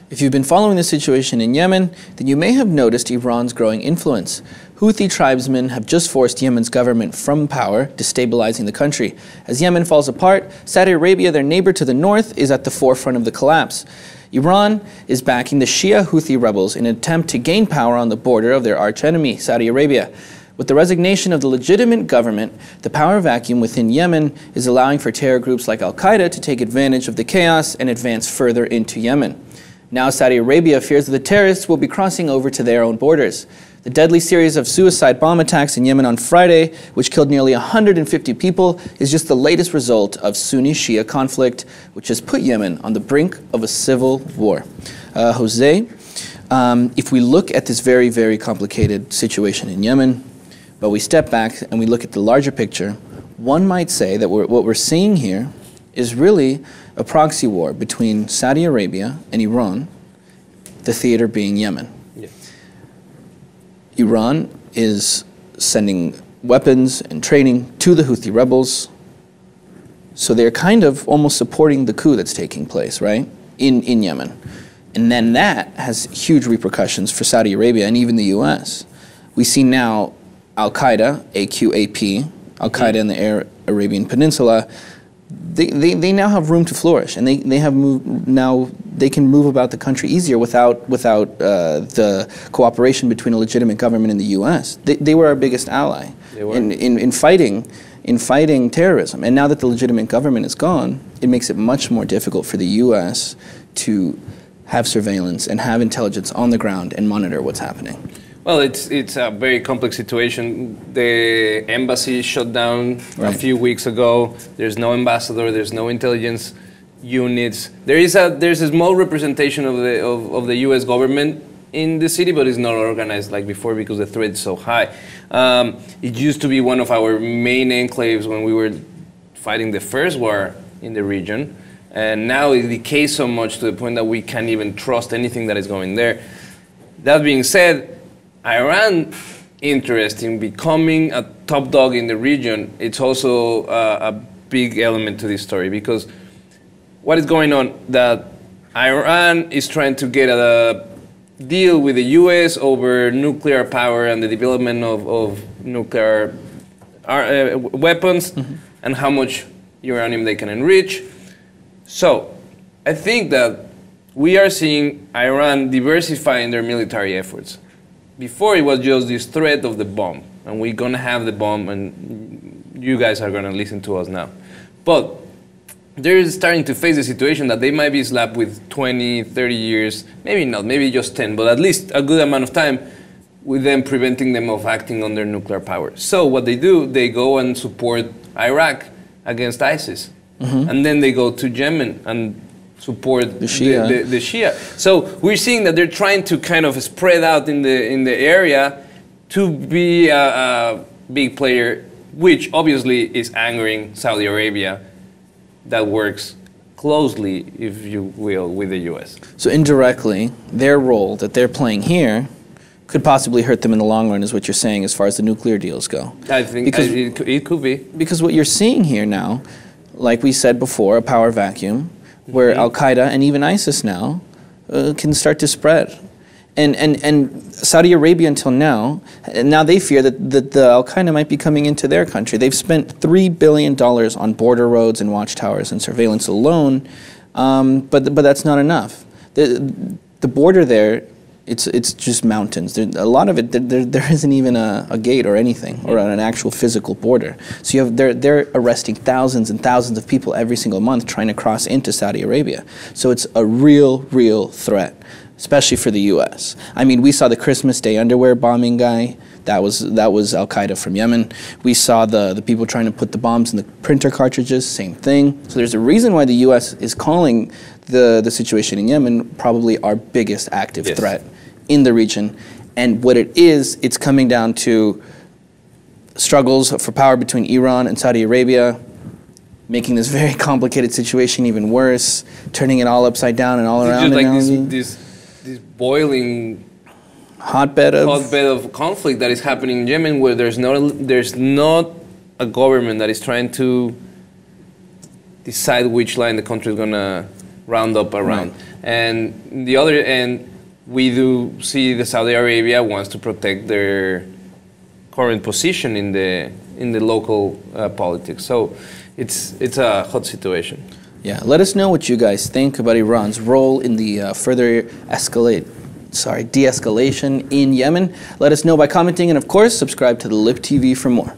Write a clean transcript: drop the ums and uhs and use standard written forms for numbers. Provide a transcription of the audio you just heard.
If you've been following the situation in Yemen, then you may have noticed Iran's growing influence. Houthi tribesmen have just forced Yemen's government from power, destabilizing the country. As Yemen falls apart, Saudi Arabia, their neighbor to the north, is at the forefront of the collapse. Iran is backing the Shia Houthi rebels in an attempt to gain power on the border of their archenemy, Saudi Arabia. With the resignation of the legitimate government, the power vacuum within Yemen is allowing for terror groups like Al-Qaeda to take advantage of the chaos and advance further into Yemen. Now Saudi Arabia fears that the terrorists will be crossing over to their own borders. The deadly series of suicide bomb attacks in Yemen on Friday, which killed nearly 150 people, is just the latest result of Sunni-Shia conflict, which has put Yemen on the brink of a civil war. Jose, if we look at this very, very complicated situation in Yemen, but we step back and we look at the larger picture, one might say that what we're seeing here is really a proxy war between Saudi Arabia and Iran, the theater being Yemen. Yeah. Iran is sending weapons and training to the Houthi rebels, so they're kind of almost supporting the coup that's taking place, right, in Yemen. And then that has huge repercussions for Saudi Arabia and even the US. We see now Al-Qaeda, AQAP, Al-Qaeda in the Arabian Peninsula, they now have room to flourish, and they have now they can move about the country easier without the cooperation between a legitimate government and the U.S. They were our biggest ally in fighting terrorism, and now that the legitimate government is gone, it makes it much more difficult for the U.S. to have surveillance and have intelligence on the ground and monitor what's happening. Well, it's a very complex situation. The embassy shut down a few weeks ago. There's no ambassador. There's no intelligence units. There's a small representation of the U.S. government in the city, but it's not organized like before because the threat is so high. It used to be one of our main enclaves when we were fighting the first war in the region, and now it decays so much to the point that we can't even trust anything that is going there. That being said, Iran's interest in becoming a top dog in the region, it's also a big element to this story, because what is going on, that Iran is trying to get a deal with the US over nuclear power and the development of nuclear weapons, and how much uranium they can enrich. So I think that we are seeing Iran diversifying their military efforts. Before, it was just this threat of the bomb, and we're going to have the bomb, and you guys are going to listen to us now. But they're starting to face the situation that they might be slapped with 20, 30 years, maybe not, maybe just 10, but at least a good amount of time with them preventing them of acting on their nuclear power. So what they do, they go and support Iraq against ISIS. And then they go to Yemen and support the Shia. So we're seeing that they're trying to kind of spread out in the area to be a big player, which obviously is angering Saudi Arabia, that works closely, if you will, with the US. So indirectly, their role that they're playing here could possibly hurt them in the long run, is what you're saying, as far as the nuclear deals go. I think because it could be. Because what you're seeing here now, like we said before, a power vacuum, where Al-Qaeda and even ISIS now can start to spread. And Saudi Arabia until now they fear that the Al-Qaeda might be coming into their country. They've spent $3 billion on border roads and watchtowers and surveillance alone, but that's not enough. The border there, it's just mountains. A lot of it, there isn't even a gate or anything, or an actual physical border. So they're arresting thousands and thousands of people every single month trying to cross into Saudi Arabia. So it's a real threat, especially for the U.S. I mean, we saw the Christmas Day underwear bombing guy. That was Al-Qaeda from Yemen. We saw the people trying to put the bombs in the printer cartridges, same thing. So there's a reason why the U.S. is calling the situation in Yemen probably our biggest active threat in the region. And what it is, it's coming down to struggles for power between Iran and Saudi Arabia, making this very complicated situation even worse, turning it all upside down and all around. It's just like this boiling hotbed of conflict that is happening in Yemen, where there's not a government that is trying to decide which line the country is gonna round up around. And the other end, we do see the Saudi Arabia wants to protect their current position in the local politics. So it's a hot situation. Yeah, let us know what you guys think about Iran's role in the further de-escalation in Yemen. Let us know by commenting, and of course, subscribe to the Lip TV for more.